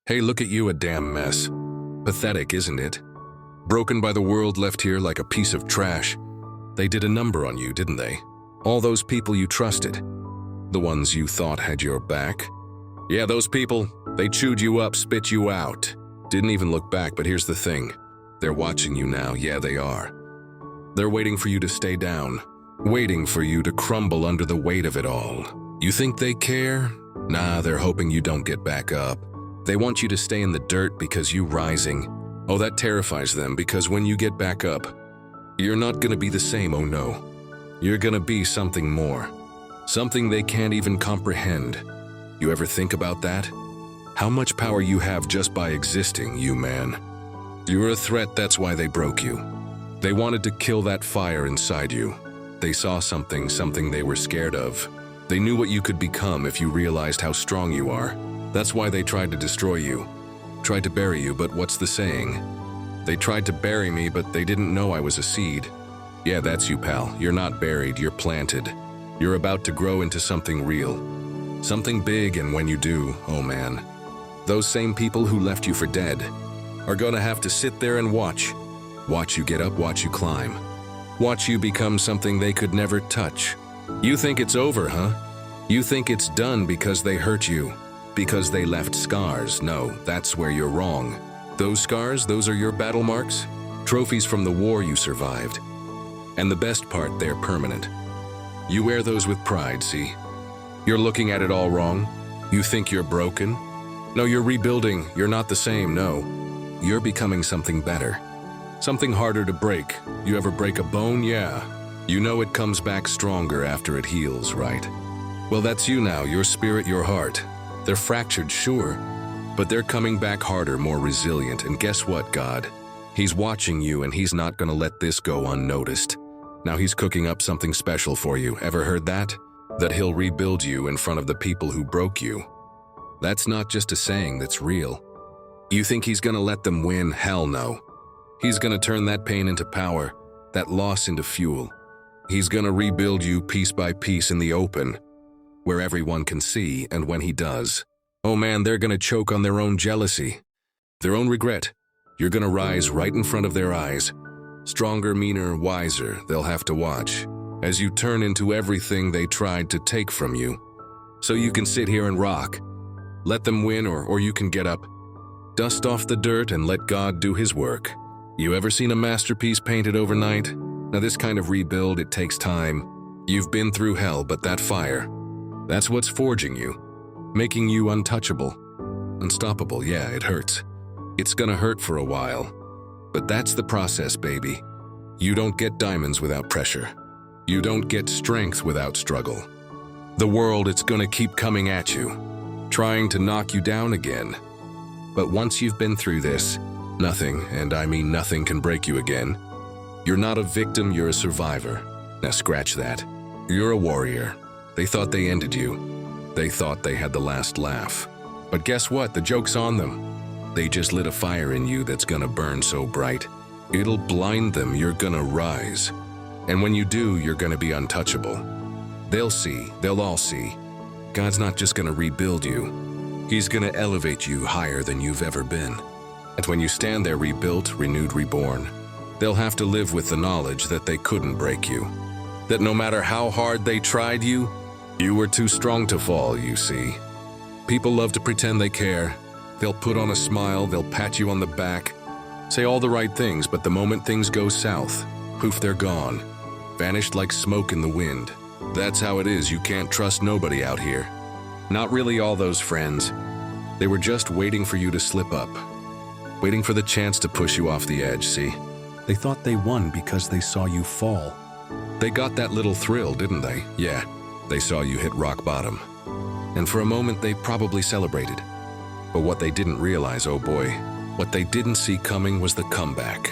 Hey, look at you, a damn mess. Pathetic, isn't it? Broken by the world, left here like a piece of trash. They did a number on you, didn't they? All those people you trusted. The ones you thought had your back. Yeah, those people, they chewed you up, spit you out. Didn't even look back, but here's the thing. They're watching you now, yeah, they are. They're waiting for you to stay down. Waiting for you to crumble under the weight of it all. You think they care? Nah, they're hoping you don't get back up. They want you to stay in the dirt because you rising. Oh, that terrifies them because when you get back up, you're not gonna be the same, oh no. You're gonna be something more. Something they can't even comprehend. You ever think about that? How much power you have just by existing, you man. You're a threat, that's why they broke you. They wanted to kill that fire inside you. They saw something they were scared of. They knew what you could become if you realized how strong you are. That's why they tried to destroy you. Tried to bury you, but what's the saying? They tried to bury me, but they didn't know I was a seed. Yeah, that's you, pal. You're not buried, you're planted. You're about to grow into something real. Something big, and when you do, oh man, those same people who left you for dead are gonna have to sit there and watch. Watch you get up, watch you climb. Watch you become something they could never touch. You think it's over, huh? You think it's done because they hurt you. Because they left scars. No, that's where you're wrong. Those scars, those are your battle marks? Trophies from the war you survived. And the best part, they're permanent. You wear those with pride, see? You're looking at it all wrong. You think you're broken? No, you're rebuilding. You're not the same, no. You're becoming something better. Something harder to break. You ever break a bone? Yeah. You know it comes back stronger after it heals, right? Well, that's you now, your spirit, your heart. They're fractured, sure, but they're coming back harder, more resilient, and guess what, God? He's watching you and he's not gonna let this go unnoticed. Now he's cooking up something special for you. Ever heard that? That he'll rebuild you in front of the people who broke you. That's not just a saying, that's real. You think he's gonna let them win? Hell no. He's gonna turn that pain into power, that loss into fuel. He's gonna rebuild you piece by piece in the open, where everyone can see, and when he does, oh man, they're gonna choke on their own jealousy, their own regret. You're gonna rise right in front of their eyes. Stronger, meaner, wiser, they'll have to watch as you turn into everything they tried to take from you. So you can sit here and rock. Let them win, or you can get up. Dust off the dirt and let God do his work. You ever seen a masterpiece painted overnight? Now this kind of rebuild, it takes time. You've been through hell, but that fire, that's what's forging you, making you untouchable. Unstoppable, yeah, it hurts. It's gonna hurt for a while. But that's the process, baby. You don't get diamonds without pressure. You don't get strength without struggle. The world, it's gonna keep coming at you, trying to knock you down again. But once you've been through this, nothing, and I mean nothing, can break you again. You're not a victim, you're a survivor. Now scratch that. You're a warrior. They thought they ended you. They thought they had the last laugh. But guess what? The joke's on them. They just lit a fire in you that's gonna burn so bright. It'll blind them, you're gonna rise. And when you do, you're gonna be untouchable. They'll see, they'll all see. God's not just gonna rebuild you. He's gonna elevate you higher than you've ever been. And when you stand there rebuilt, renewed, reborn, they'll have to live with the knowledge that they couldn't break you. That no matter how hard they tried you were too strong to fall, you see. People love to pretend they care. They'll put on a smile, they'll pat you on the back, say all the right things, but the moment things go south, poof, they're gone. Vanished like smoke in the wind. That's how it is, you can't trust nobody out here. Not really all those friends. They were just waiting for you to slip up. Waiting for the chance to push you off the edge, see? They thought they won because they saw you fall. They got that little thrill, didn't they? Yeah, they saw you hit rock bottom. And for a moment, they probably celebrated. But what they didn't realize, oh boy, what they didn't see coming was the comeback.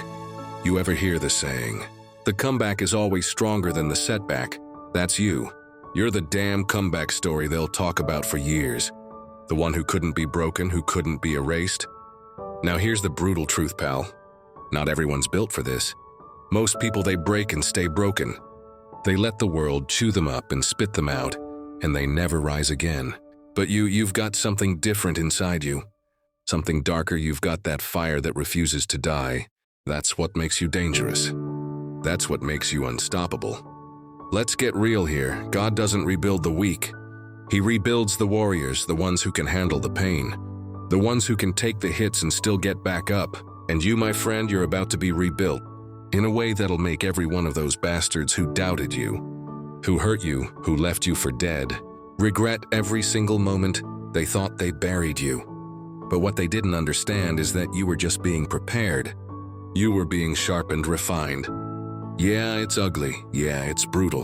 You ever hear the saying, the comeback is always stronger than the setback? That's you. You're the damn comeback story they'll talk about for years. The one who couldn't be broken, who couldn't be erased. Now here's the brutal truth, pal. Not everyone's built for this. Most people, they break and stay broken. They let the world chew them up and spit them out, and they never rise again. But you've got something different inside you. something darker. You've got that fire that refuses to die. That's what makes you dangerous. That's what makes you unstoppable. Let's get real here. God doesn't rebuild the weak. He rebuilds the warriors, the ones who can handle the pain, the ones who can take the hits and still get back up. And you, my friend, you're about to be rebuilt in a way that'll make every one of those bastards who doubted you, who hurt you, who left you for dead, regret every single moment they thought they buried you. But what they didn't understand is that you were just being prepared. You were being sharpened, refined. Yeah, it's ugly. Yeah, it's brutal.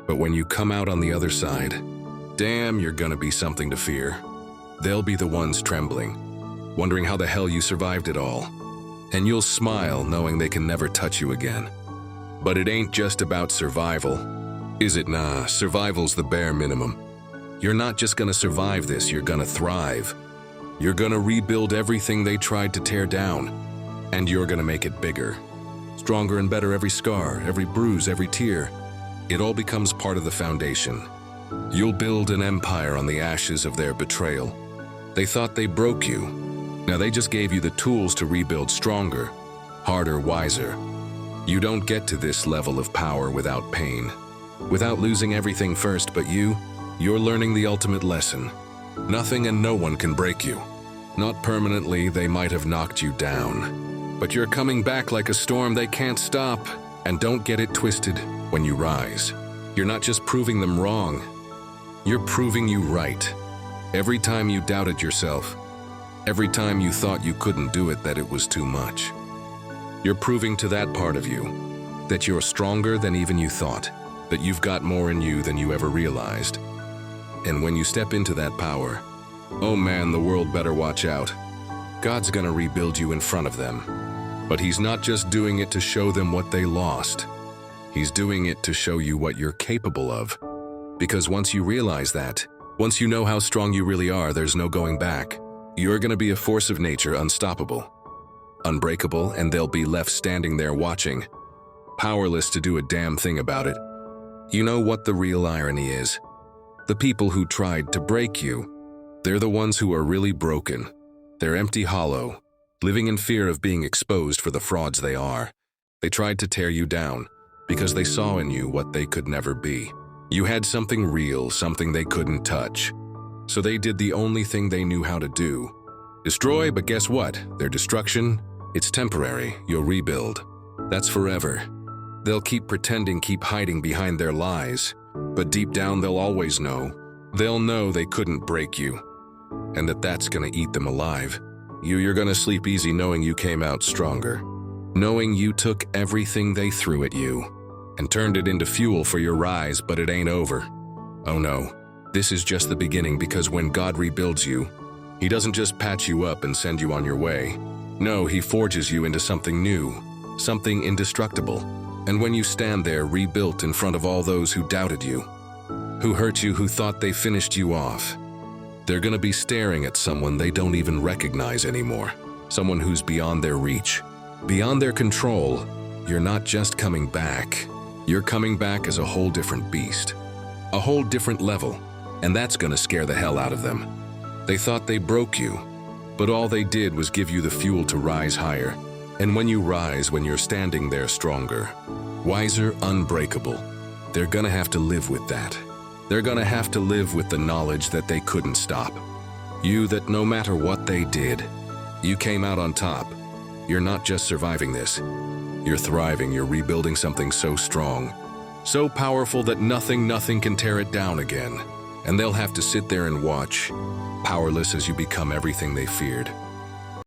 But when you come out on the other side, damn, you're gonna be something to fear. They'll be the ones trembling, wondering how the hell you survived it all. And you'll smile knowing they can never touch you again. But it ain't just about survival, is it? Nah, survival's the bare minimum. You're not just gonna survive this, you're gonna thrive. You're gonna rebuild everything they tried to tear down, and you're gonna make it bigger, stronger and better. Every scar, every bruise, every tear, it all becomes part of the foundation. You'll build an empire on the ashes of their betrayal. They thought they broke you. Now they just gave you the tools to rebuild stronger, harder, wiser. You don't get to this level of power without pain, without losing everything first, but you're learning the ultimate lesson. Nothing and no one can break you. Not permanently, they might have knocked you down, but you're coming back like a storm they can't stop. And don't get it twisted, when you rise, you're not just proving them wrong, you're proving you right. Every time you doubted yourself, every time you thought you couldn't do it, that it was too much, you're proving to that part of you that you're stronger than even you thought, that you've got more in you than you ever realized. And when you step into that power, oh man, the world better watch out. God's gonna rebuild you in front of them. But He's not just doing it to show them what they lost. He's doing it to show you what you're capable of. Because once you realize that, once you know how strong you really are, there's no going back. You're gonna be a force of nature, unstoppable, unbreakable, and they'll be left standing there watching, powerless to do a damn thing about it. You know what the real irony is? The people who tried to break you, they're the ones who are really broken. They're empty, hollow, living in fear of being exposed for the frauds they are. They tried to tear you down because they saw in you what they could never be. You had something real, something they couldn't touch. So they did the only thing they knew how to do. Destroy, but guess what? Their destruction, it's temporary. You'll rebuild. That's forever. They'll keep pretending, keep hiding behind their lies. But deep down, they'll always know. They'll know they couldn't break you, and that's gonna eat them alive. You're gonna sleep easy knowing you came out stronger, knowing you took everything they threw at you and turned it into fuel for your rise. But it ain't over. Oh no, this is just the beginning, because when God rebuilds you, He doesn't just patch you up and send you on your way. No, He forges you into something new, something indestructible. And when you stand there rebuilt in front of all those who doubted you, who hurt you, who thought they finished you off, they're gonna be staring at someone they don't even recognize anymore. Someone who's beyond their reach, beyond their control. You're not just coming back. You're coming back as a whole different beast, a whole different level, and that's gonna scare the hell out of them. They thought they broke you, but all they did was give you the fuel to rise higher. And when you rise, when you're standing there stronger, wiser, unbreakable, they're gonna have to live with that. They're gonna have to live with the knowledge that they couldn't stop you, that no matter what they did, you came out on top. You're not just surviving this, you're thriving. You're rebuilding something so strong, so powerful that nothing can tear it down again. And they'll have to sit there and watch, powerless as you become everything they feared.